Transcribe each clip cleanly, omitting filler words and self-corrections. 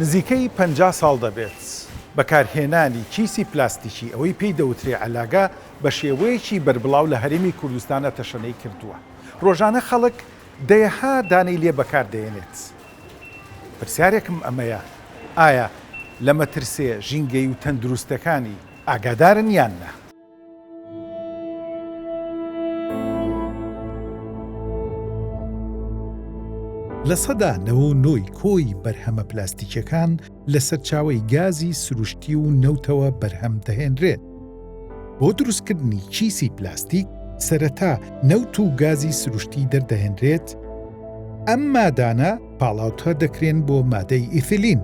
نزیکەی 50 ساڵ دەبێت بەکارهێنانی چیسی پلاستیکی ئەوەی پێی دەوترێ عەلاگا بە شێوەیەکی بەربڵاو لە هەرێمی کوردستانە تەشەنەی کردووە. ڕۆژانە خەڵک دەیەها دانەی لێ بەکاردەهێنێت. پرسیارێکم ئەمەیە، ئایا لە مەترسێ ژینگەی و تەندروستەکانی ئاگادارن یان نە؟ لە سەدا ৯ کۆی بەرهەمە پلاستیکیەکان لە سەرچاوەی گازی سروشتی و نەوتەوە بەرهەم دەهێنرێت. بۆ دروستکردنی چیسی پلاستیک سەرەتا نەوت و گازی سروشتی دەردەهێنرێت. ئەم مادانە پاڵاوتە دەکرێن بۆ مادەی ئیثیلین.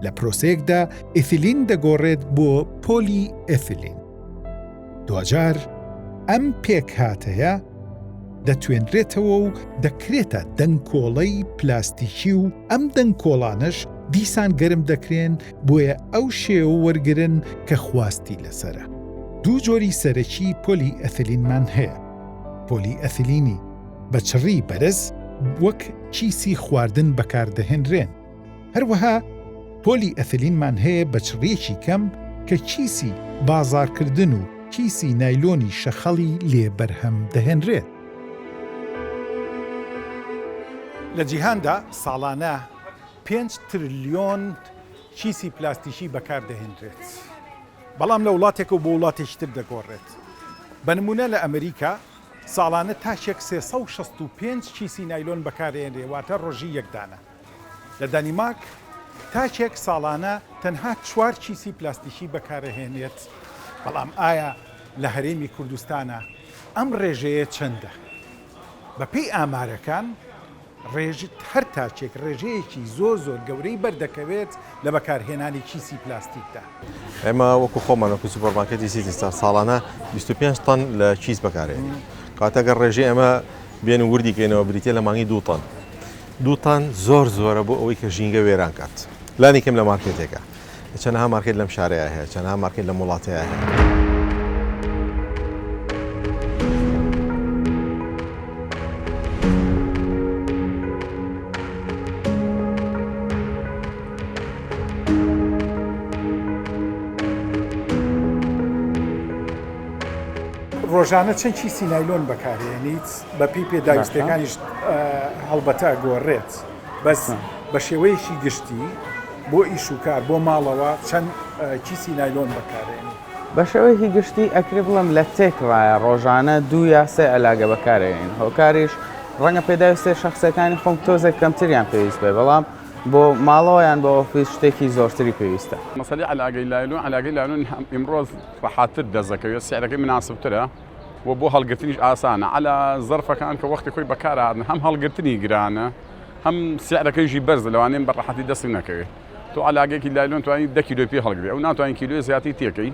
لە پرۆسەیەکدا ئیثیلین دەگۆڕێت بۆ پۆلی ئیثیلین. دوجار ئەم پێکهاتەیە دەتوێنرێتەوە و دەکرێتە دەنگکۆڵەی پلاستیکی و ئەم دەنگکۆڵانش دیسان گەرم دەکرێن بۆیە ئەو شێوە وەرگرن کە خواستی لەسرە. دوو جۆری سەرەکی پۆلی ئەثیلینمان هەیە. پۆلی ئەثیلینی بە چڕی بەرز وەک چیسی خواردن بەکاردەهێنرێن. هەروەها پۆلی ئەثیلینمان هەیە بە چڕیەکی کەم کە چیسی بازاڕکردن و چیسی نایلۆنی شەخەڵی لێ بەرهەم دەهێنرێت. لە جیهاندا ساڵانە 5 تریلیۆن چیسی پلاستیکی بەکاردەهێنرێت. بەڵام لە وڵاتێک و بۆ وڵاتێکی تر دەگۆڕێت. بە نمونە لە ئەمریکا ساڵانە تاچێک 365 چیسی نایلۆن بەکارهێنرێ، واتە ڕۆژی یەکدانە. لە دانیمارک تاچێک ساڵانە تەنها 4 چیسی پلاستیکی بەکارهێنێت. بەڵام ئایا لە هەرێمی کوردستانە ئەم ڕێژەیە چەندە؟ بەپێی ئامارەکان هەر تاچێک ڕێژەیەکی زۆر گەورەی بەردەکەوێت لە بەکارهێنانی چیسی پلاستیکدا. ئێمە وەکو خۆمان وەکو سوپەرمارکێتی سیتیستا ساڵانە 25 تەن لە چیز بەکارێن. کاتەگەر ڕێژەی ئەمە بێن و وردی کەینەوە بریتە لە مانگی 2 تەن. 2 تەن زۆرە بۆ ئەوەی کە ژینگە وێران کات. لانی کەم لە مارکێتێکە. چەندەها مارکێت لەم شارەیە هەیە، چەندەها مارکێت لە وڵاتەیە هەیە. ڕۆژانە چەند چیسی نایلۆن بەکارهێنیت بە پێی پێداویستەکانیش هەڵبەتە گۆڕێت، بەس بە شێوەیەکی گشتی بۆ ئیش و کار بۆ ماڵەوە چەند چیسی نایلۆن بەکارهێنیت؟ بە شێوەیەکی گشتی ئەکرێ بڵم لە تێکڕایە ڕۆژانە 2 یا 3 ئەلاگە بەکارهێنین. هۆکاریش ڕەنگە پێداویستە شەخصەکانی خۆم تۆزێک کەمتریان پێویست بێ، بەڵام بۆ ماڵەوەیان بۆ ئۆفیس شتێکی زۆرتری پێویستە. مەسەلەی عەلاگەی لایلۆن ئیمڕۆز ڕەحاتر دەزەکەوێت، سعرەکەی مناسبترە و بۆ هەڵگرتنیش ئاسانە. عەلا زەرفەکان کە وەختی خۆی بەکارهاتن هەم هەڵگرتنی گرانە، هەم سعرەکەیشی بەرزە، لەوانەیە بە ڕەحەتی دەستی نەکەوێت. تۆ عەلاگەیەکی لایلۆن توانی 10 کیلۆ پێ هەڵگرێ، ئەو ناتوانین کیلۆی زیاتی تێکەی.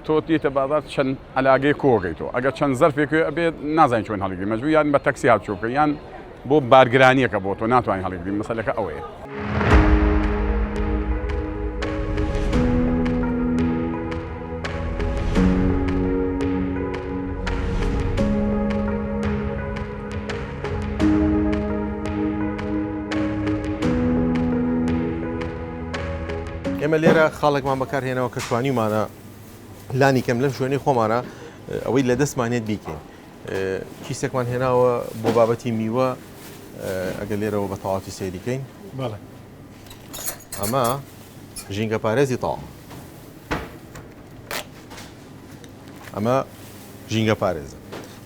تۆ دێتە بازار چەند عەلاگەی کۆگەیتەوە. ئەگەر چەند زەرفێکوێ ئەبێت نازانین چۆن هەڵگری، مەجبوری یان بە تەکسی هاتچۆکە یان بۆ بارگرانیەکە بۆ تۆ ناتوانین هەڵگری. مەسەلەکە ئەوەیە. ئێمە لێرە خاڵێکمان بەکارهێنەوە کە توانیمانە لانی کەم لەم شوێنەی خۆمانە ئەوەی لە دەستمانێت بیکەین. چیسێکمان هێناوە بۆ بابەتی میوە، ئەگەر لێرەوە بە تەواوی سەیریکەین. بەڵێ. ئەمە ژینگە پارێزی تاڵ. ئەمە ژینگە پارێزە.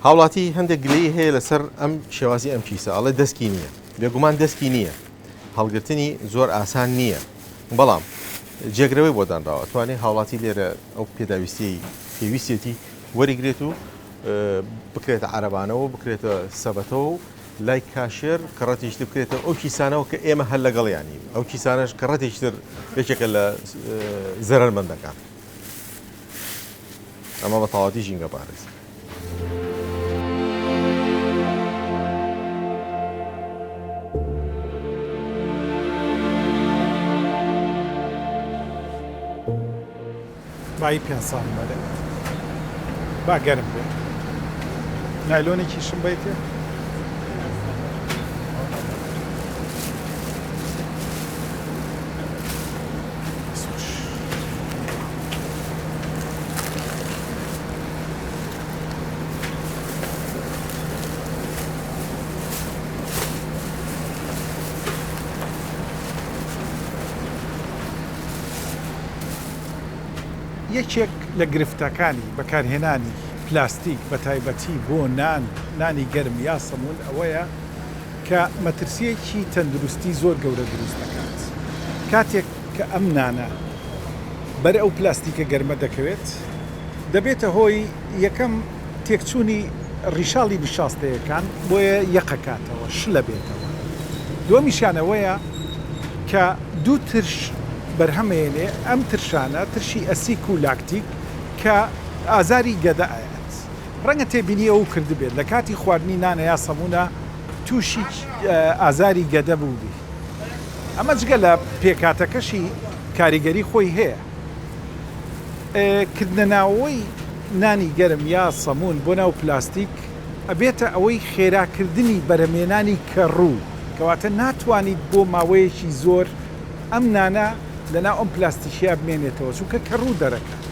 هاوڵاتی هەندێک گلەی هەیە لەسەر ئەم شێوازی ئەم چیسە، ئەڵێ دەستکی نییە. بێگومان دەستکی نییە. هەڵگرتنی زۆر ئاسان نییە. بەڵام جێگرەوەی بۆ دانراوە، توانێت هاوڵاتی لێرە ئەو پێداویستی پێویستێتی وەریگرێت و بکرێتە عەرەبانەوە، بکرێتە سەبەتەوە و لای کاشێر کەڕەتێکتر بکرێتە ئەو کیسانەوە کە ئێمە هەر لەگەڵیانی. ئەو کیسانەش کەڕەتێکتر یەکێکە لە زەرەرمەندەکان. ئەمە بە تەواوی ژینگە پارێز. بای 5 ساڵ بەرێ با گەرم بێ. نایلۆنێکی شم بیتێ؟ یەکێک لە گرفتەکانی بەکارهێنانی پلاستیک بە تایبەتی بۆ نانی گەرم یا سەمون ئەوەیە کە مەترسیەکی تەندروستی زۆر گەورە دروست دەکات. کاتێک کە ئەم نانە بەر ئەو پلاستیکە گەرمە دەکەوێت دەبێتە هۆی یەکەم تێکچوونی ڕیشاڵی بشاستەیەکان بۆیە یەقەکاتەوە شلە بێتەوە. دووەمیشانەوەیە کە دوو ترش بەرهەمێنێ ئەم ترشانە ترشی ئەسیک و لاکتیک کە ئازاری گەدە ئاەت ڕەنگە تێبینی ئەو کردبێت لە کاتی خواردنی نانە یا سەمونە تووشی ئازاری گەدە بووبی. ئەمە جگە لە پێکاتەکەشی کاریگەری خۆی هەیە. کردنەوەی نانی گەرم یا سەمون بۆ ناو پلاستیک ئەبێتە ئەوەی خێراکردنی بەرەمێنانی کەڕوو کەواتە ناتوانیت بۆ ماوەیەکی زۆر ئەم نانە لەناو ئەم پلاستیکیا بمێنێتەوە چونکە کەڕوو دەرەکات.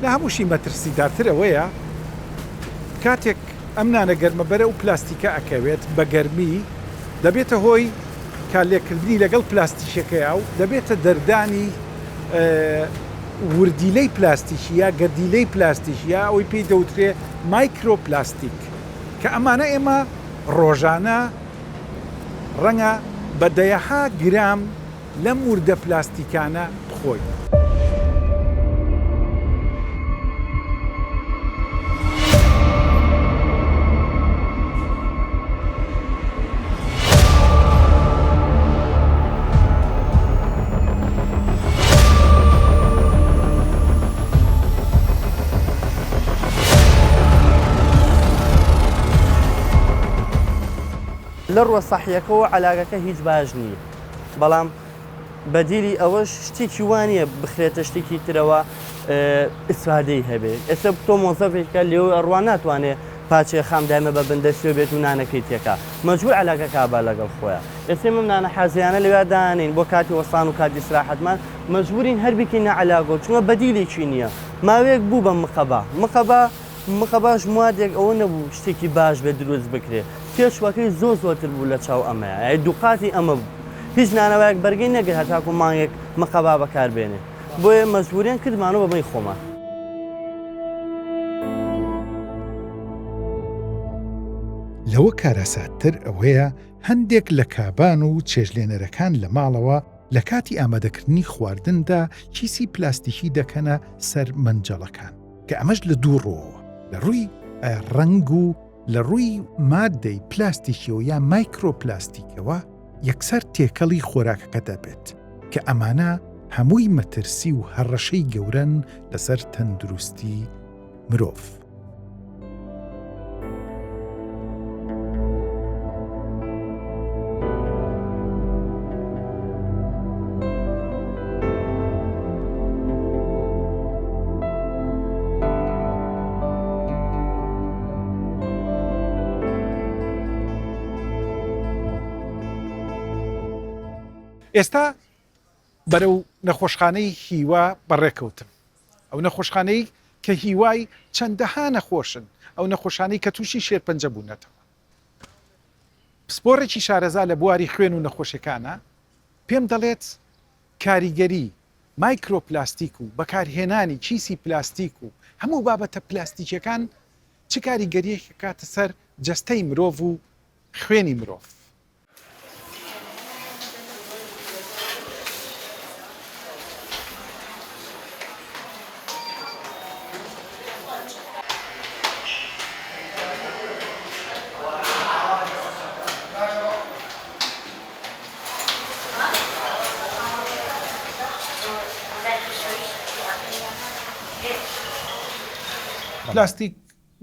لە هەمووشی مەترسیدارتر ئەوەیە کاتێک ئەم نانە گەرمە بەرە و پلاستیکە ئەکەوێت بە گەرمی دەبێتە هۆی کالێکردنی لەگەڵ پلاستیکەکەیا و دەبێتە دەردانی وردیلەی پلاستیکیە گەردیلەی پلاستیکیە ئەوەی پێی دەوترێ مایکرۆپلاستیک کە ئەمانە ئێمە ڕۆژانە ڕەنگە بە دەیەها گرام لەم وردە پلاستیکانە بخۆی. لە ڕوە سەحیەکەەوە عەلاقەکە هیچ باش نییە بەڵام بەدیلی ئەوەش شتێکی وانە بخرێتە شتێکی ترەوە ئیسفادەی هەبێت. ئێستا تۆ مۆزەفێکە لێو ئەڕوان ناتوانێت پاچێ خامدامە بە بەندەسیۆ بێت و نانەکەی تێکا مەجبور عەلاقەکە با لەگەڵ خۆیە. ئێستا من نانە حەزیانە لەوێ دانین بۆ کاتی وەستان و کاتی استراحەتمان مەجبورین هەر بکەینە عەلاقە چونکە بەدیلێکی نییە. ماوەیەک بوو بە مقەباش موادێک ئەوە نەبوو شتێکی باش بێت دروست بکرێت. پێشوەکەی زۆرتر بوو لە چاو ئەمەیە دووقاتی ئەمە بوو. هیچ نانەوەیەک بەرگەی نەگەر هەتاکو مانگێک مەقەبا بەکاربێنێ بۆیە مەجبوریان کردمانەوە بەمەی خۆمان. لەوە کارەساتتر ئەوەیە هەندێک لە کابان و چێژلێنەرەکان لە ماڵەوە لە کاتی ئامادەکردنی خواردندا کیسی پلاستیکی دەکەنە سەر مەنجەڵەکان کە ئەمەش لە دوو ڕۆوە لە ڕووی ڕنگ و لە ڕووی مادەی پلاستیکیەوە یا مایکرۆپلاستیکەوە یەکسەر تێکەڵی خۆراکەکە دەبێت کە ئەمانە هەمووی مەترسی و هەڕەشەی گەورەن لەسەر تەندروستی مرۆڤ. ئێستا بەرەو نەخۆشخانەی هیوا بەڕێکەوتم. ئەو نەخۆشخانەی کە هیوای چەندەها نەخۆشن، ئەو نەخۆشانەی کە تووشی شێرپەنجە بوونەتەوە. پسپۆڕێکی شارەزا لە بواری خوێن و نەخۆشیەکانە پێم دەڵێت کاریگەری مایکرۆپلاستیک و بەکارهێنانی چیسی پلاستیک و هەموو بابەتە پلاستیکەکان چ کاریگەریەکی کاتە سەر جەستەی مرۆڤ و خوێنی مرۆڤ. پلاستیک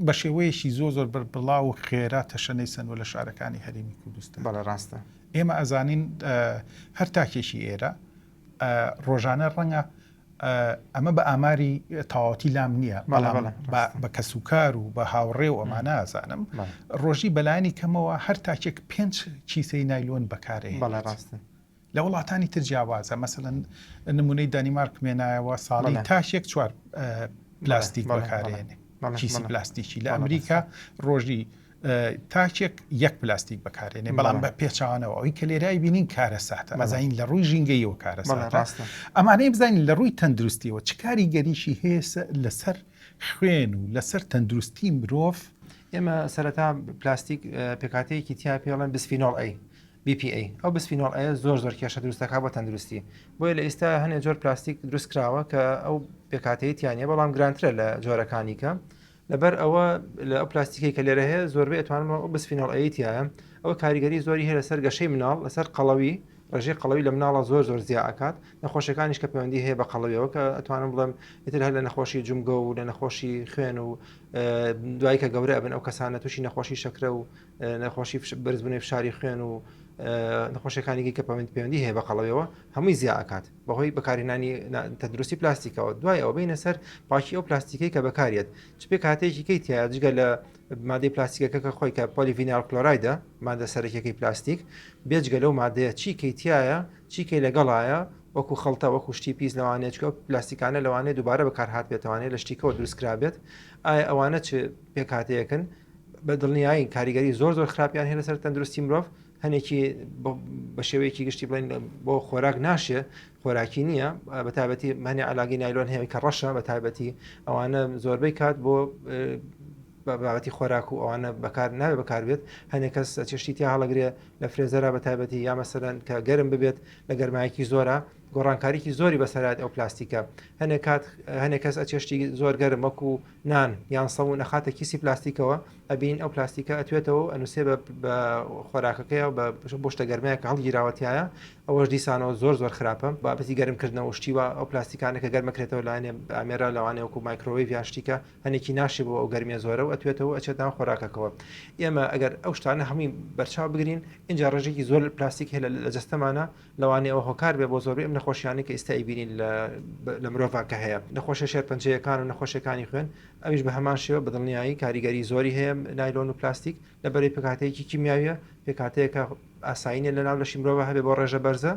بە شێوەیەشی زۆر بڵاو و خێرا تەشەنەی سنووە لە شارەکانی هەرێمی کوردستان. بەڵێ ڕاستە. ئێمە ئەزانین هەر تاکێشی ئێرە ڕۆژانە ڕەنگە ئەمە بە ئاماری تەواوەتی لام نییە بە کەسوکار و بە هاوڕێ و ئەمانە ئازانم ڕۆژی بەلایانی کەمەوە هەر تاکێک 5 چیسەی نایلۆن بەکارێ. بەڵێ ڕاستە. لە وڵاتانی تر جیاوازە مەسەڵەن نمونەی دانیمارک مێنایەوە ساڵی تاشێک 4 پلاستیک بەکارێنێ چیسی پلاستیکی. لە ئەمریکا ڕۆژی تاچێک یەک پلاستیک بەکارێنێ بەڵام بە پێچوانەوە ئەوی کە لێرای بینین کارە ساتە ئەزین لە ڕووی ژینگەیەوە کارە ساتە ئەمانەی بزانین لە ڕووی تەندروستیەوە چ کاریگەریشی هەیە لەسەر خوێن و لەسەر تەندروستی مرۆڤ. ئێمە سەرەتا پلاستیک پێکاتەیەکی تیا پێڵێن بسفینۆڵ ئەی BPA ئەو بسفینۆڵ ئەیە زۆر کێشە دروستەکە بۆ تەندروستی بۆیە لە ئێستا هەنێک جۆر پلاستیک دروست کراوە کە ئەو پێکاتەیە تیانە بەڵام گرانترە لە جۆرەکانی کە لەبەر ئەوە لە ئەو پلاستیکی کە لێرە هەیە زۆربەی ئەتوانمەوە ئەو بسفینۆڵ ئەیتیایە ئەو کاریگەری زۆری هەیە لەسەر گەشەی مناڵ لەسەر قەڵەوی ڕێژەی قەڵەوی لە مناڵە زۆر زیاکات نەخۆشیەکانیش کە پەیوەندی هەیە بە قەڵەویەوە کە ئەتوانم بڵێم ئیتر هەر لە نەخۆشی جومگە و لە نەخۆشی خوێن و دوای کە گەورە ئەبن ئەو کەسانە تووشی نەخۆشی شەکرە و نەخۆشی بەرزبوونی فشاری خوێن و نەخۆشیەکانی کە پەیوەندی هەیە بە قەڵەویەوە هەمووی زیاکات بەهۆی بەکارهێنانی تەندروستی پلاستیکەوە دوای ئەوە بینە سەر پاکی ئەو پلاستیکەی کە بەکارێت چ پێ کاتێکی کەی تایە جگە لە مادەی پلاستیکەکە کە خۆی کە پۆلیڤینال کلۆرایدە مادە سەرەکیەکەی پلاستیک بێجگە لەو مادەیە چی کەیتایە چیکەی لەگەڵایە وەکو خەڵتە وەکو شتی پیس لەوانەیەچکە پلاستیکانە لەوانەیە دووبارە بەکارهات بێتوانێت لە شتیکەوە دروستکرابێت ئایا ئەوانە چ پێکاتەیەکن بە دڵنیایی کاریگەری زۆر خراپیان هەیە لەسەر تەندروستی مرۆڤ هەنێکی بە شێوەیەکی گشتی بڵین بۆ خۆراک ناشێ خۆراکی نییە بە تایبەتی هەنێ علاگی نایلۆن هەیە کە ڕەشە بە تایبەتی ئەوانە زۆربەی کات بۆ بابەتی خۆراک و ئەوانە بەکار ناوێت بەکاربێت هەنێک کەس چشتی تیا هەڵەگرێ لە فرێزەرە بە تایبەتی یا مەسەرەن کە گەرم ببێت لە گەرمایەکی زۆرە گۆڕانکاریکی زۆری بەسەرات ئەو پلاستیکە هەنێک کەس ئەچێشتی زۆر گەرم وەکو نان یان سەمون نەخاتە کیسی پلاستیکەوە ئەبین ئەو پلاستیکە ئەتوێتەوە ئەنووسێ بە خۆراکەکەی و بە شتە گەرمەیە کە هەڵگیراوەتیایە ئەوەش دیسانەوە زۆر خراپە بابەتی گەرمکردنەوە شتیوە ئەو پلاستیکانە کە گەرمەکرێتەوە لایەنێ ئامێرە لەوانێ وەکو مایکرۆویڤ یان شتیکە هەنێکی ناشی بۆ ئەو گەرمیە زۆرە و ئەتوێتەوە ئەچێتان خۆراکەکەوە ئێمە ئەگەر ئەو شتانە هەمووی بەرچاو بگرین اینجا ڕێژێکی زۆر پلاستیک هەیە لە جەستەمانە لەوانەیە ئەوە هۆکار بێ بۆ زۆربەی ئەم نەخۆشیانی کە ئێستا ئەیبینین لە مرۆڤاکە هەیە نەخۆشە شێرپەنجەیەکان و نەخۆشیەکانی خوێن ئەویش بە هەمان شێوە بەدڵنیایی کاریگەری زۆری هەیە نایلۆن و پلاستیک لەبەرەی پێکاتەیەکی کیمیاویە پێکاتەیەکە ئاساینە لە ناو لەشی مرۆڤ هەبێ بۆ ڕێژە بەرزە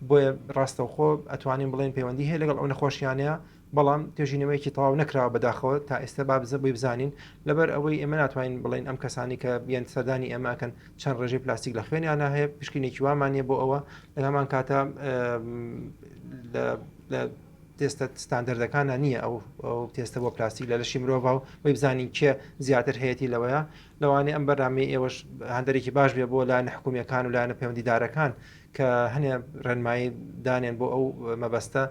بۆیە ڕاستەوخۆ ئەتوانین بڵێن پەیوەندی هەیە لەگەڵ ئەو نەخۆشیانەیە بەڵام توێژینەوەیکی تەواو نەکراوە بەداخەوە تا ئێستا بابزە بۆی بزانین لەبەر ئەوەی ئێمە ناتوانین بڵێن ئەم کەسانی کە بیان سەردانی ئێمەکەن چەند ڕێژەی پلاستیک لە خوێنیان هەیە پشکینێکی وامانە بۆ ئەوە لە هەمان کاتە لە تێستە ستاندەردەکانە نییە ئەو تێستە بۆ پلاستیک لە لەشی مرۆڤ و بۆی بزانین کێ زیاتر هەیەی لەوەیە لەوانەیە ئەم بەرنامەی ئێوەش هەندێکی باش بێ بۆ لایەنە حکوومیەکان و لایەنە پەیوەندیدارەکان کە هەنێ ڕێنمایی دانێن بۆ ئەو مەبەستە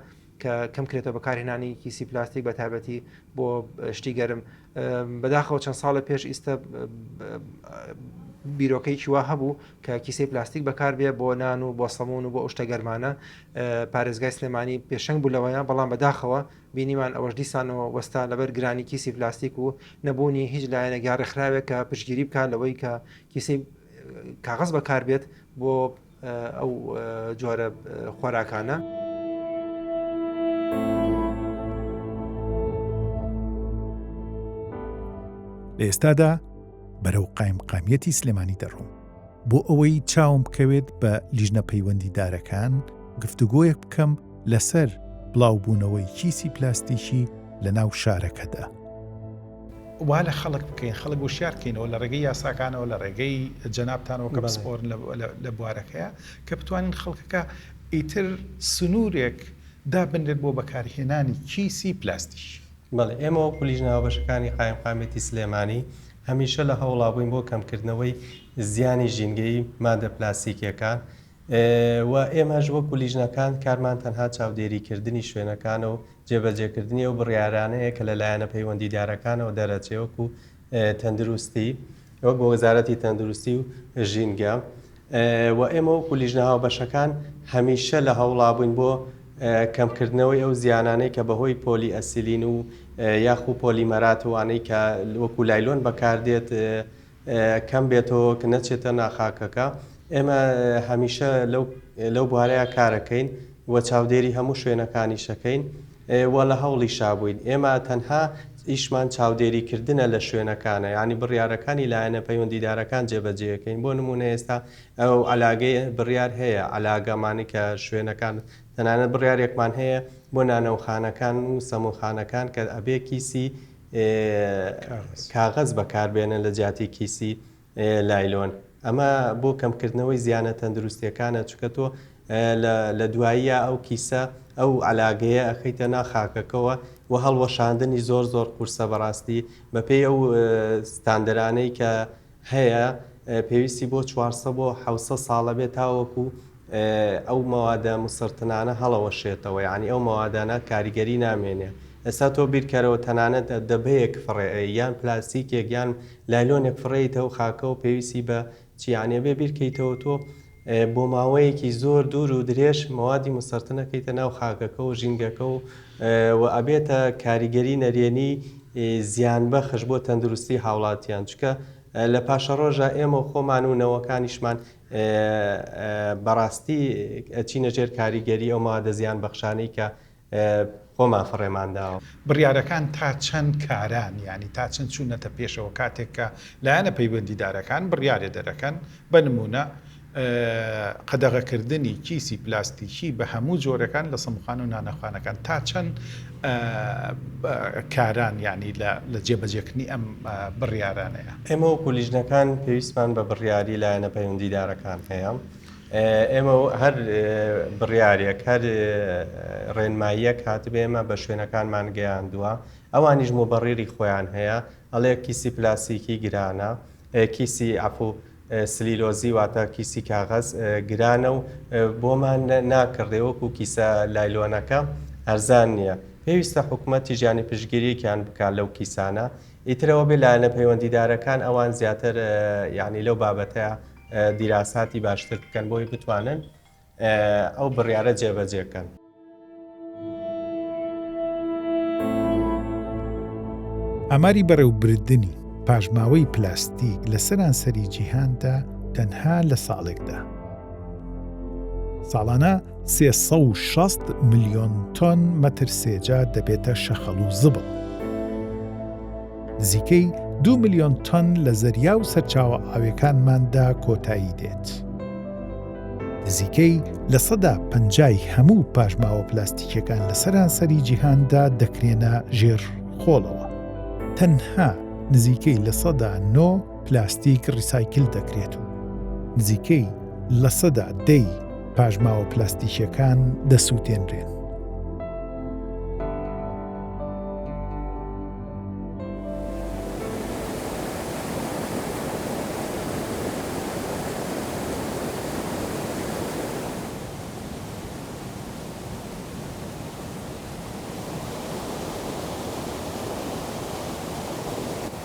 کە کەم کرێتەوە بەکارهێنانی کیسی پلاستیک بە تایبەتی بۆ شتی گەرم بەداخەوە چەند ساڵە پێش ئیستا بیرۆکەیکی وا هەبوو کە کیسەی پلاستیک بەکار بێ بۆ نان و بۆ سەمون و بۆ ئەو شتە گەرمانە پارێزگای سلێمانی پێشەنگ بوو لەوەیە بەڵام بەداخەوە بینیمان ئەوەش دیسانەوە وەستا لەبەر گرانی کیسی پلاستیک و نەبوونی هیچ لایەنە گیاڕێکخراوێک کە پشتگیری بکات لەوەی کە کیسەی کاغەز بەکار بێت بۆ ئەو جۆرە خۆراکانە. لە ئێستادا بەرەو قایمقامیەتی سلێمانی دەڕۆم بۆ ئەوەی چاوم بکەوێت بە لیژنە پەیوەندیدارەکان گفتوگۆیەک بکەم لەسەر بڵاوبوونەوەی کیسی پلاستیکی لە ناو شارەکەدا. وا لە خەڵک بکەین خەڵک وشیارکەینەوە لە ڕێگەی یاساکانەوە لە ڕێگەی جەنابتانەوە کە بسپۆرن لە بوارەکەیە کە بتوانین خەڵکەکە ئیتر سنوورێک دابنرێت بۆ بەکارهێنانی کیسی پلاستیکی. بەڵێ ئێمە وەکو لیژنەوە بەشەکانی قایمقامەتی سلێمانی هەمیشە لە هەوڵابووین بۆ کەمکردنەوەی زیانی ژینگەی مادە پلاستیکیەکان و ئێمەش وەکو لیژنەکان کارمان تەنها چاودێریکردنی شوێنەکانە و جێبەجێکردنی ئەو بڕیارانەیە کە لەلایەنە پەیوەندیدارەکانەوە دەرەچێ وەکو تەندروستی وەک بۆ وەزارەتی تەندروستی و ژینگە و ئێمە وەکو لیژنەوە بەشەکان هەمیشە لە هەوڵابووین بۆ کەمکردنەوەی ئەو زیانانەی کە بەهۆی پۆلی ئەسیلین و یاخو پۆلیمەرات وانەی کە وەکو لایلۆن بەکاردێت کەم بێتەوە کە نەچێتە ناخاکەکە ئێمە هەمیشە لەو بوارەیە کارەکەین و چاودێری هەموو شوێنەکانی شەکەین و لە هەوڵی شابووین ئێمە تەنها ئیشمان چاودێریکردنە لە شوێنەکانە ینی بڕیارەکانی لایەنە پەیوەندیدارەکان جێبەجێەکەین بۆ نمونە ئێستا ئەو علاگەی بڕیار هەیە علاگەمانی کە شوێنەکان تەنانەت بڕیارێکمان هەیە بۆ نانەوخانەکان و سەموخانەکان کە ئەبێ کیسی کاغەز بەکاربێنن لە جیاتی کیسی لایلۆن ئەمە بۆ کەمکردنەوەی زیانە تەندروستیەکانە چکە تۆ لە دواییە ئەو کیسە ئەو علاگەیە ئەخەیتە ناخاکەکەەوە و هەڵوەشاندنی زۆر قورسە بەڕاستی بەپێی ئەو ستاندەرانەی کە هەیە پێویستی بۆ 400 بۆ 700 ساڵە بێت تاوەکو ئەو مەوادە مسرتنانە هەڵەوەشێتەوە یعنی ئەو مەوادانە کاریگەری نامێنێ ئێستا تۆ بیرکەرەوە تەنانەت دەبەیەک فڕێ یان پلاسیکێک یان لایلۆنێک فڕێیتەوە خاکە و پێویستی بە چیانێ بێ بیرکەیتەوە تۆ بۆ ماوەیەکی زۆر دوور و درێژ مەوادی مسرتنەکەیتە ناو خاکەکە و ژینگەکە و ئەبێتە کاریگەری نەرێنی زیان بەخش بۆ تەندروستی هاوڵاتیان چکە لە پاشە ڕۆژە ئێمە خۆمان و نەوەکانیشمان بەڕاستی ئەچینە ژێر کاریگەری ئەو مادە زیان بەخشانەی کە خۆمان فڕێمانداوە. بڕیارەکان تا چەند کاران ینی تا چەند چوونەتە پێشەوە کاتێک کە لایەنە پەیوەندیدارەکان بڕیارێ دەرەکەن بە نمونە قەدەغەکردنی کیسی پلاستیکی بە هەموو جۆرەکان لە سەموخان و نانەخوانەکان تا چەند کاران ینی لە جێبەجێکردنی ئەم بڕیارانەیە. ئێمە و پۆلیژنەکان پێویستمان بە بڕیاری لایەنە پەیوەندیدارەکان هەیە. ئێمە هەر بڕیارێک هەر ڕێنماییەک هاتبێ ئێمە بە شوێنەکانمان گەیاندووە ئەوانیش مۆبەڕێری خۆیان هەیە ئەڵێ کیسی پلاسیکی گرانە کیسی عفو سلیلۆزی واتە کیسی کاغەز گرانە و بۆمان ناکردێوەکو کیسە لایلۆنەکە ئەرزان نییە پێویستە حکوومەتی ژیانی پشتگیریەکیان بکات لەو کیسانە ئیترەوە بێ لایەنە پەیوەندیدارەکان ئەوان زیاتر یعنی لەو بابەتەیە دیراساتی باشتر بکەن بۆی بتوانن ئەو بڕیارە جێبەجێکەن. ئاماری بەڕێوەبردننی پاژماوەی پلاستیک لە سەرانسەری جیهاندا تەنها لە ساڵێکدا ساڵانە 360 ملیۆن تۆن مەتر سێجا دەبێتە شەخەڵ و زبڵ. نزیکەی 2 ملیۆن تۆن لە زەریا و سەرچاوە ئاویەکانماندا کۆتایی دێت. نزیکەی لە 150 هەموو پاژماوە پلاستیکەکان لە سەرانسەری جیهاندا دەکرێنە ژێر خۆڵەوە. تەنها نزیکەی لە 9 پلاستیک ڕیسایکل دەکرێت و نزیکەی لە 10 پاژماوە پلاستیکەکان دەسووتێنرێن.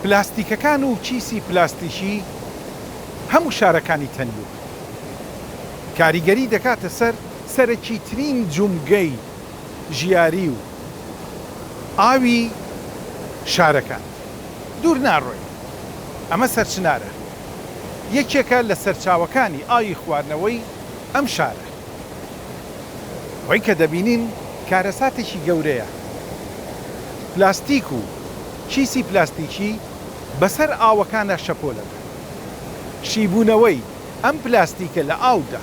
پلاستیکەکان و کیسی پلاستیکی هەموو شارەکانی تەنور کاریگەری دەکاتە سەر سەرەکی ترین جومگەی ژیاری و ئاوی شارەکان دوور ناڕۆی. ئەمە سەرچنارە یەکێکە لە سەرچاوەکانی ئاوی خواردنەوەی ئەم شارە. وەی کە دەبینین کارەساتێکی گەورەیە. پلاستیک و کیسی پلاستیکی بەسەر ئاوەکانە شەپۆلەکە. شیبوونەوەی ئەم پلاستیکە لە ئاودا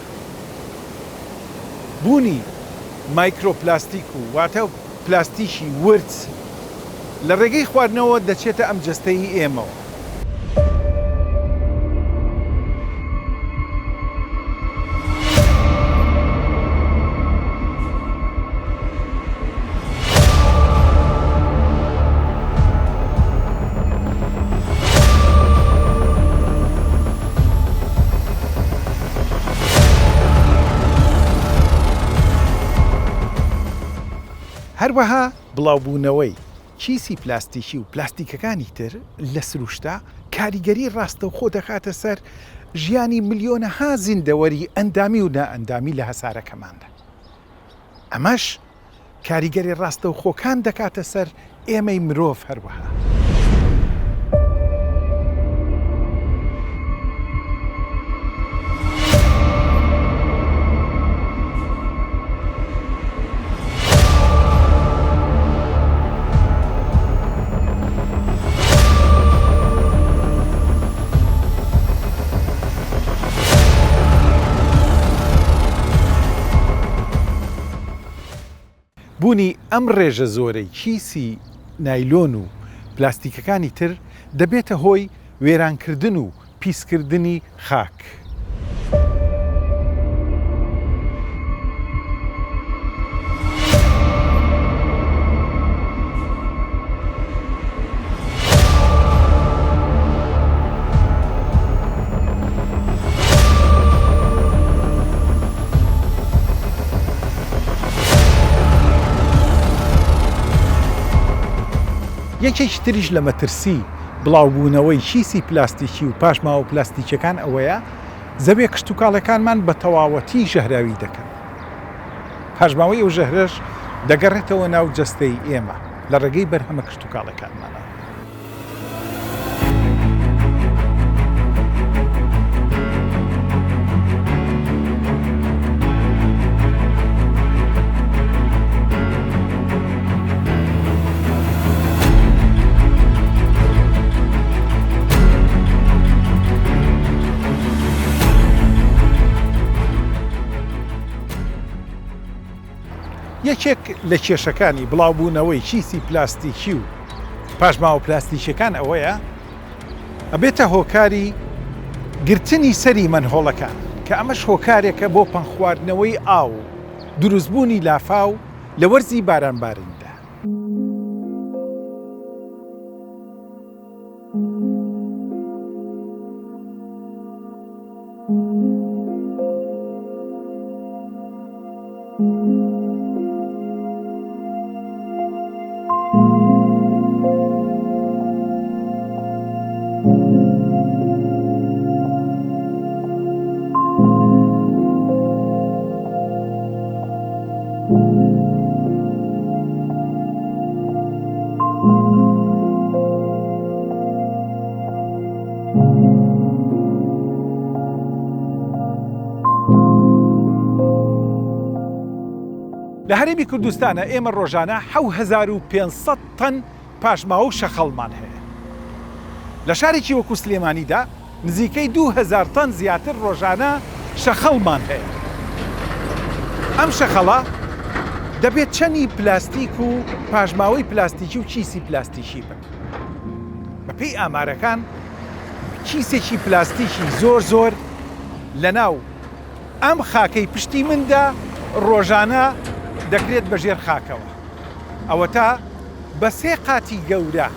بوونی مایکرۆپلاستیک و واتە پلاستیکی ورد لە ڕێگەی خواردنەوە دەچێتە ئەم جەستەی ئێمەوە. هەروەها بڵاوبوونەوەی کیسی پلاستیکی و پلاستیکەکانی تر لە سروشتا کاریگەری ڕاستەوخۆ دەکاتە سەر ژیانی ملیۆنەها زیندەوەری ئەندامی و نائەندامی لە هەسارەکەماندا. ئەمەش کاریگەری ڕاستەوخۆکان دەکاتە سەر ئێمەی مرۆڤ هەروەها. بوونی ئەم ڕێژە زۆرەی کیسی نایلۆن و پلاستیکەکانی تر دەبێتە هۆی وێرانکردن و پیسکردنی خاک. یەکێکی تریش لە مەترسی بڵاوبوونەوەی چیسی پلاستیکی و پاشماوە پلاستیکیەکان ئەوەیە زەوێ کشت و کاڵەکانمان بە تەواوەتی ژەهراوی دەکەن. پاشماوەی ئەو ژەهرەش دەگەڕێتەوە ناو جەستەی ئێمە لە ڕێگەی بەرهەمە کشت و کاڵەکانمانە. یەکێک لە کێشەکانی بڵاوبوونەوەی چیسی پلاستیکی و پاشماوە پلاستیکیەکان ئەوەیە ئەبێتە هۆکاری گرتنی سەری مەنهۆڵەکان کە ئەمەش هۆکارێکە بۆ پەنخواردنەوەی ئاو و دروستبوونی لافاو لە وەرزی بارانبارندا. لە هەرێمی کوردستانە ئێمە ڕۆژانە 1500 تەن پاشماوە و شەخەڵمان هەیە. لە شارێکی وەکو سلێمانیدا نزیکەی 2000 تەن زیاتر ڕۆژانە شەخەڵمان هەیە. ئەم شەخەڵە دەبێت چەنی پلاستیک و پاشماوەی پلاستیکی و چیسی پلاستیکی بن. بەپێی ئامارەکان چیسێکی پلاستیکی زۆر لە ناو ئەم خاکەی پشتی مندا ڕۆژانە دەکرێت بەژێر خاکەوە. ئەوە تا بە 3 قاتی گەورە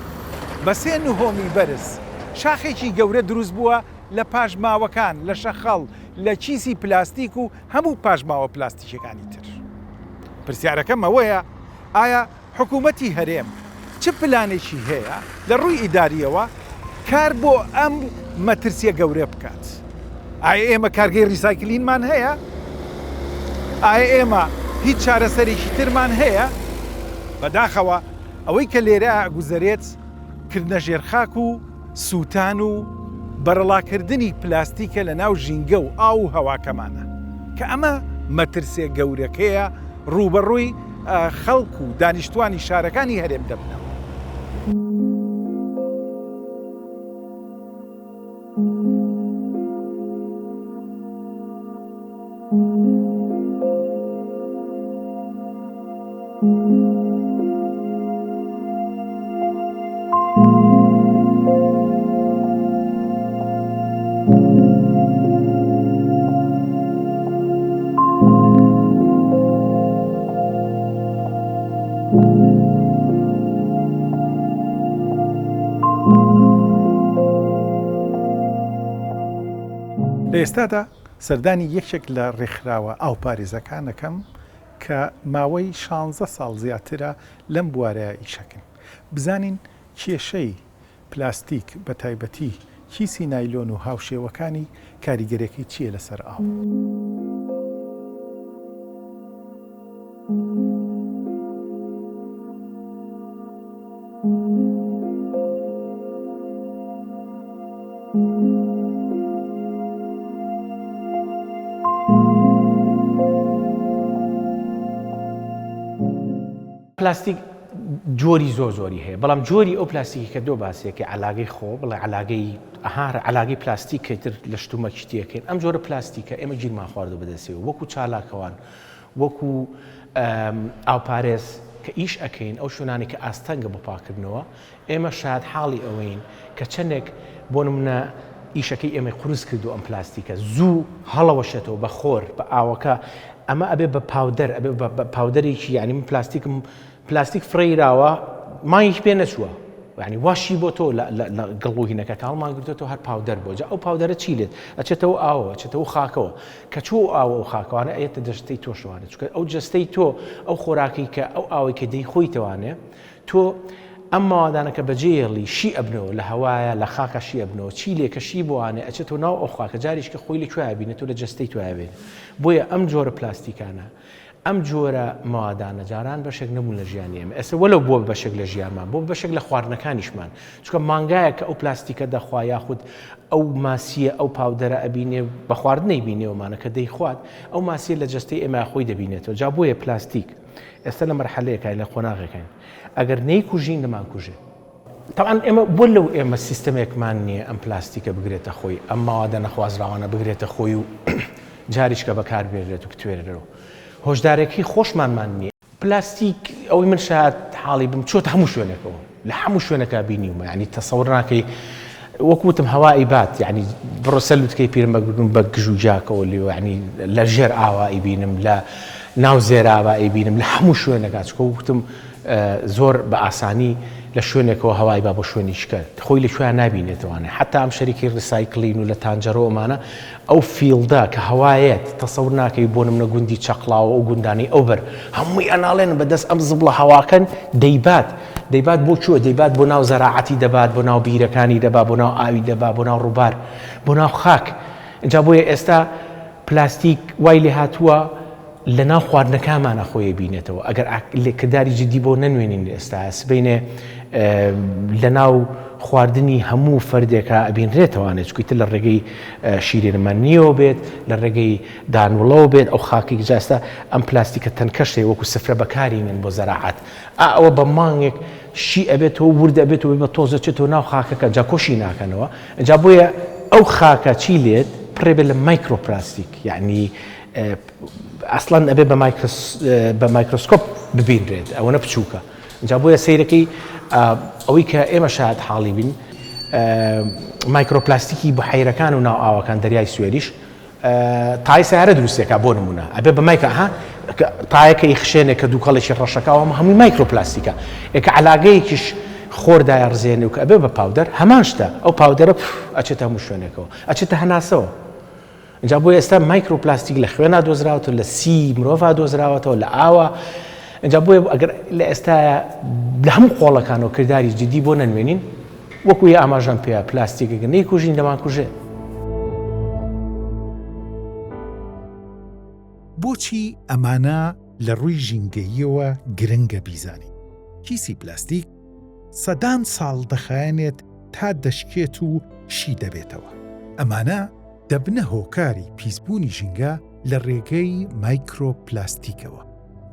بە 3 نهۆمی بەرز شاخێکی گەورە دروست بووە لە پاشماوەکان، لە شەخەڵ، لە چیسی پلاستیک و هەموو پاشماوە پلاستیکەکانی تر. پرسیارەکەم ئەوەیە ئایا حکوومەتی هەرێم چ پلانێکی هەیە لە ڕووی ئیداریەوە کار بۆ ئەم مەترسیە گەورە بکات؟ ئایا ئێمە کارگەی ریسایکلینمان هەیە؟ ئایا ئێمە هیچ چارەسەرێکی ترمان هەیە؟ بەداخەوە ئەوەی کە لێرە گوزەرێت کردنە ژێرخاک و سووتان و بەرەڵاکردنی پلاستیکە لە ناو ژینگە و ئاو و هەواکەمانە کە ئەمە مەترسێ گەورەکەیە ڕوبەڕووی خەڵک و دانیشتوانی شارەکانی هەرێم دەبنەوە. لە ئێستادا سەردانی یەکێک لە ڕێکخراوە ئاو پارێزەکانەکەم کە ماوەی 16 ساڵ زیاترە لەم بوارەیە ئیشەکەن. بزانین کێشەی پلاستیک بە تایبەتی کیسی نایلۆن و هاوشێوەکانی کاریگەرێکی چییە لەسەر ئاو؟ پلاستیک جۆری زۆری هەیە، بەڵام جۆری ئەو پلاستیکی کە دۆ باسێکی علاگەی خۆ بڵێ علاگەی علاگەی پلاستیکێتر لە شتومە کشتیەکەین. ئەم جۆرە پلاستیکە ئێمە گیرمان خواردە بەدەستێەوە وەکو چالاکەوان، وەکو ئاوپارێز کە ئیش ئەەکەین ئەو شوێنانی کە ئاستەنگە بە پاکردنەوە. ئێمە شاید حاڵی ئەوەین کە چەندێک بۆ نمونە ئیشەکەی ئێمە قورس کردو ئەم پلاستیکە زوو هەڵەوەشێتەوە بە خۆر بە ئاوەکە ئەمە ئەبێ بە پاودەر ئەبێ بە پاودەرێکی یعنی من پلاستیک فڕێراوە مایش پێ نەچووە یعنی واشی بۆ تۆ لە گڵوهینەکە کاڵمان گرتێتەوە هەر پاودەر بۆ جا ئەو پاودەرە چی لێت ئەچێتەوە ئاوە ئەچێتەوە خاکەوە کە چوو ئاوە و خاکەوانە ئەیەتە دەستەی تۆشەوانە چکە ئەو جستەی تۆ ئەو خۆراکی کە ئەو ئاوی کە دەی خۆی توانێ تۆ ئەم ماوادانەکە بەجێڵی شی ئەبنەوە لە هەوایە لە خاکە شی ئەبنەوە چی لێ کە شی بوانێ ئەچێتەوە ناو ئەو خاکە جاریش کە خۆی لە کوێ بینێت و لە جستەی توابێت بۆیە ئەم جۆرە پلاستیکانە ئەم جۆرە ماوادانە جاران بەشێک نەبوون لە ژیانی ئێمە ئێستا وەلو بۆ بەشێک لە ژیانمان بۆ بەشێک لە خواردنەکانیشمان چونکە مانگایە کە ئەو پلاستیکە دەخوا یاخود ئەو ماسیە ئەو پاودەرە ئەبینێ بە خواردنەی بینێومانە کە دەیخوات ئەو ماسیە لە جستەی ئێمە خۆی دەبینێتەوە جا بۆیە پلاستیک ئێستا لە مەرحەلەیەکای لە قۆناغەکەین ئەگەر نەیکوژین دەمان کوژێ طبعاً ئێمە بۆ لەو ئێمە سیستەمێکمان نییە ئەم پلاستیکە بگرێتە خۆی ئەم ماوادە نەخوازراوانە بگرێتە خۆی و جاریشکە بەکاربێنرێت و بتوێرەوە هۆشدارێکی خۆشمانمان نییە پلاستیک ئەوەی من شاید حاڵی بم چۆتە هەموو شوێنێکەوە لە هەموو شوێنەکە بینیومە ینی تەسەوڕ ناکەی وەکوتم هەوای بات یعنی بڕۆ سەلوتکەی پیرمەگرتم بە گژوجاکەەوە لێ ینی لە ژێر ئاوایی بینم لە ناو زێراوایی بینم لە هەموو شوێنەکە چکە وتم زۆر بە ئاسانی لە شوێنێکەوە هەوای با بۆ شوێنی شکرد خۆی لە کوێیان نبینێتوانێ حتا ئەم شەریکی ڕسایکلین و لە تانجەرۆمانە ئەو فیلدا کە هەوایەت تەسەور ناکەی بۆ نمونە گوندی چەقڵاوە و گوندانی ئەوبەر هەمووی ئەناڵێن بەدەست ئەم زبڵە هەواکەن دەیبات بۆ چووە دەیبات بۆ ناو زەراعەتی دەبات بۆ ناو بیرەکانی دەبات بۆ ناو ئاوی دەبات بۆ ناو ڕووبار بۆ ناو خاک اینجا بۆیە ئێستا پلاستیک وای لێ هاتووە لە ناو خواردنەکانمانە خۆی بینێتەوە ئەگەر لێکرداری جدی بۆ نەنوێنین ئێستا سبینێ لە ناو خواردنی هەموو فەردێکە ئەبینرێتەوانێت چکویتە لە ڕێگەی شیرێنمانیەوە بێت لە ڕێگەی دانوڵەوە بێت ئەو خاکی جاستە ئەم پلاستیکە تەنکەشێ وەکو سفرە بەکارینن بۆ زەراعەت ئەوە بە مانگێک شی ئەبێتەوە ورد ئەبێتەوە بە تۆزە چێتەوە ناو خاکەکە جا کۆشی ناکەنەوە اینجا بۆیە ئەو خاکە چی لێت پڕێ بێت لە مایکرۆپلاستیک یعنی ئەسڵەن ئەبێ بە مایکرۆسکۆپ ببینرێت ئەوە نە بچووکە اینجا بۆیە سەیرەکەی ئەوەی کە ئێمە شاید حاڵی بین مایکرۆپلاستیکی بەحیرەکان و ناو ئاوەکان دەریای سوێریش تای سیارە دروستێکە بۆ نمونە ئەبێ بە مایکە تایەکەی خشێنێک کە دووکەڵێکی ڕەشەکەوە هەمووی مایکرۆپلاستیکە ئێکە علاگەیەکیش خۆردای ڕزێنێ و کە ئەبێ بە پاودەر هەمان شتە ئەو پاودەرە ئەچێتە هەموو شوێنێکەوە ئەچێتە هەناسەوە اینجا بۆ ئێستا مایکرۆپلاستیک لە خوێنە دۆزراوەوە لە سی مرۆڤ دۆزراوەتەوە لە ئاوە اینجا بۆیە ئەگەر لە ئێستاە لە هەموو قۆڵەکانەوە کردداری جدی بۆ نەنوێنین وەکو یە ئاماژەم پێ پلاستیکەکە نەیکوژین دەمان کوژێ بۆچی ئەمانە لە ڕووی ژینگەییەوە گرنگە بیزانی کیسی پلاستیک سەدان ساڵ دەخایەنێت تا دەشکێت و شی دەبێتەوە ئەمانە دەبنە هۆکاری پیسبوونی ژینگە لە ڕێگەی مایکرۆپلاستیکەوە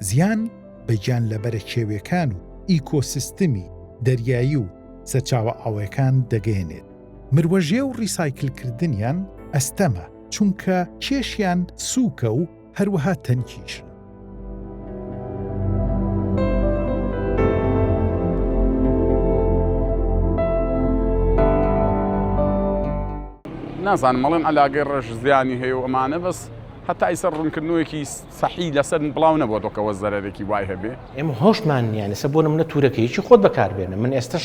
زیان بەگیان لەبەرە کێویەکان و ئیکۆسیستمی دەریایی و سەرچاوە ئاوەکان دەگەێنێت مروەژێ و ڕیسایکلکردنیان ئەستەمە چونکە کێشیان سووکە و هەروەها تەنکیشن نازانم مەڵێن علاگەی ڕێژ زیانی هەیە و ئەمانە بەس هەتا ئیسەر ڕوونکردنەوەیکی سەحی لەسەر بڵاو نەبووە دۆکەوە زەرێکی وای هەبێ ئێمە هۆشمان نییە سە بۆ منە تورەکەیکی خۆت بەکاربێنە من ئێستش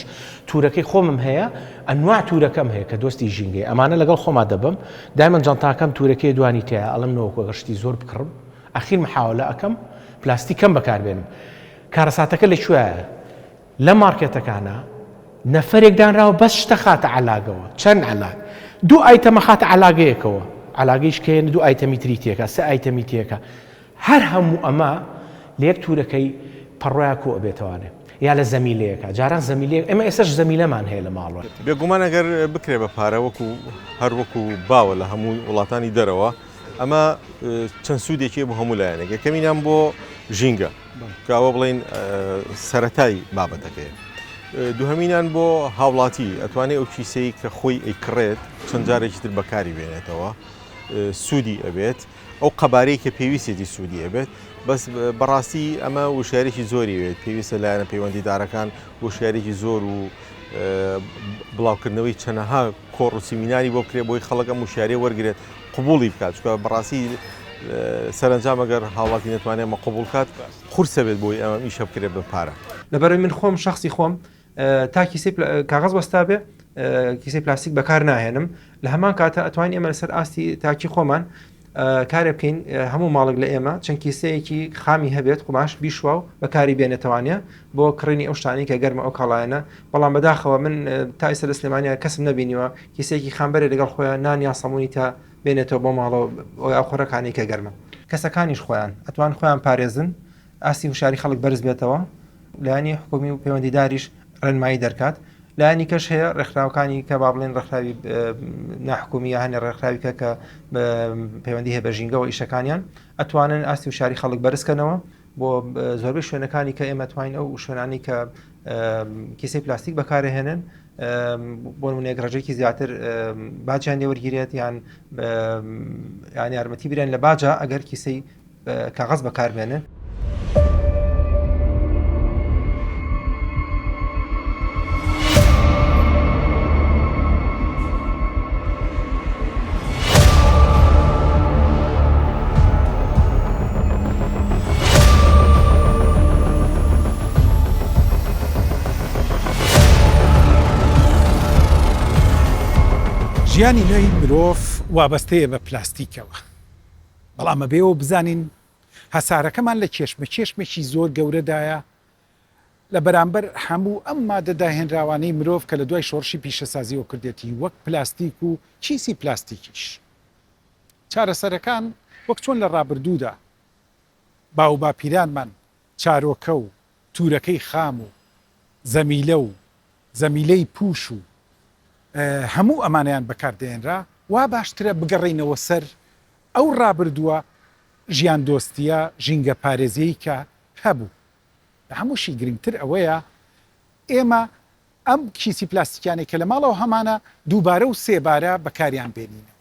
تورەکەی خۆمم هەیە ئەنواع تورەکەم هەیە کە دۆستی ژینگەی ئەمانە لەگەڵ خۆما دەبم دایمەن جانتاکەم تورەکەی دوانی تەیە ئەڵم نەوەکو گەشتی زۆر بکڕم ئەخیر محاولە ئەەکەم پلاستیکەم بەکاربێنم کارەساتەکە لەکوێیە لە مارکێتەکانە نەفرێک دانراوە بەس شتە خاتە علاگەوە چەند علاگ دوو ئایتەمە خاتە علاگەیەکەوە علاگەیش کێن دوو ئایتەمی تریتێکە سە ئایتەمی تێکە هەر هەموو ئەمە لە یەک تورەکەی پەڕۆیە کۆ ئەبێتوانێ یا لە زەمیلەیەەکە جاران زەمیلەیە ئێمە ئێستش زەمیلەمان هەیە لە ماڵوە بێگومان ئەگەر بکرێ بە پارە وەکو هەر وەکو باوە لە هەموو وڵاتانی دەرەوە ئەمە چەند سوودێکی بۆ هەموو لایەنێک یەکەمینیان بۆ ژینگە کاوە بڵین سەرەتای بابەتەکەیە دووهەمینان بۆ هاوڵاتی ئەتوانێت ئەو کیسەی کە خۆی ئەیکڕێت چەند جارێکی تر بەکاری بێنێتەوە سوودی ئەبێت ئەو قەبارەی کە پێویستێتی سوودی ئەبێت بەس بەڕاستی ئەمە وشارێکی زۆری بێت پێویستە لایەنە پەیوەندیدارەکان وشارێکی زۆر و بڵاوکردنەوەی چەنەها کۆڕ و سیمیناری بۆ کرێ بۆی خەڵک ئەم وشیارە وەرگێت قبوڵی بکات چکە بەڕاستی سەرنجام ئەگەر هاوڵاتی نتوانێت مە قبول کات قورسە بێت بۆی ئەمە ئیشە بکرێت بە پارە لەبەرەوەی من خۆم شخصی خۆم تا کیسەی کاغەز وەستا بێ کیسەی پلاستیک بەکار ناهێنم لە هەمان کاتە ئەتوانین ئێمە لەسەر ئاستی تاکی خۆمان کارێ بکەین هەموو ماڵک لە ئێمە چەند کیسەیەکی خامی هەبێت قماش بیشوا و بەکاری بێنێتوانێ بۆ کڕینی ئەو شتانی کە گەرمە ئەو کاڵایەنە بەڵام بەداخەوە من تا ئێستا لە سلێمانیا کەسم نەبینیوە کیسەیەکی خامبەرێ لەگەڵ خۆیان نان یا سەمونی تا بێنێتەوە بۆ ماڵەوە ئەو خۆڕەکانی کە گەرمە کەسەکانیش خۆیان ئەتوان خۆیان پارێزن ئاستی وشاری خەڵک بەرز بێتەوە لایانی حکومی و پەیوەندیداریش ڕێنمایی دەرکات لایانی کەش هەیە ڕێکخراوەکانی کە با بڵێن ڕێکخراوی ناحکومی یا هەنێ ڕێکخراویکە کە پەیوەندی هەیە بە ژینگەەوە ئیشەکانیان ئەتوانن ئاستی وشاری خەڵک بەرزکەنەوە بۆ زۆربەی شوێنەکانی کە ئێمە توانین ئەو شوێنانی کە کیسەی پلاستیک بەکارهێنن بۆ نمونێک ڕێژێکی زیاتر باجیان لێوەرگیرێت یان یارمەتی برێن لە باجە ئەگەر کیسەی کاغەز بەکاربێنن. ژیانی نوێی مرۆڤ وابەستەیە بە پلاستیکەوە بەڵام بێەوە بزانین هەسارەکەمان لە کێشمێکی زۆر گەورەدایە لە بەرامبەر هەموو ئەم مادەداهێنراوانەی مرۆڤ کە لە دوای شۆڕشی پیشەسازیەوە کردێتی وەک پلاستیک و چیسی پلاستیکیش. چارەسەرەکان وەک چۆن لە ڕابردوودا باو باپیرانمان چارۆکە و تورەکەی خام و زەمیلەی پوش و هەموو ئەمانیان بەکاردێنرا وا باشترە بگەڕینەوە سەر ئەو ڕابردووە ژیان دۆستیە ژینگە پارێزیی کە هەبوو. لە هەمووشی گرنگتر ئەوەیە ئێمە ئەم کیسی پلاستیکیانێک کە لە ماڵەوە هەمانە دووبارە و سێبارە بەکاریان بێنینە.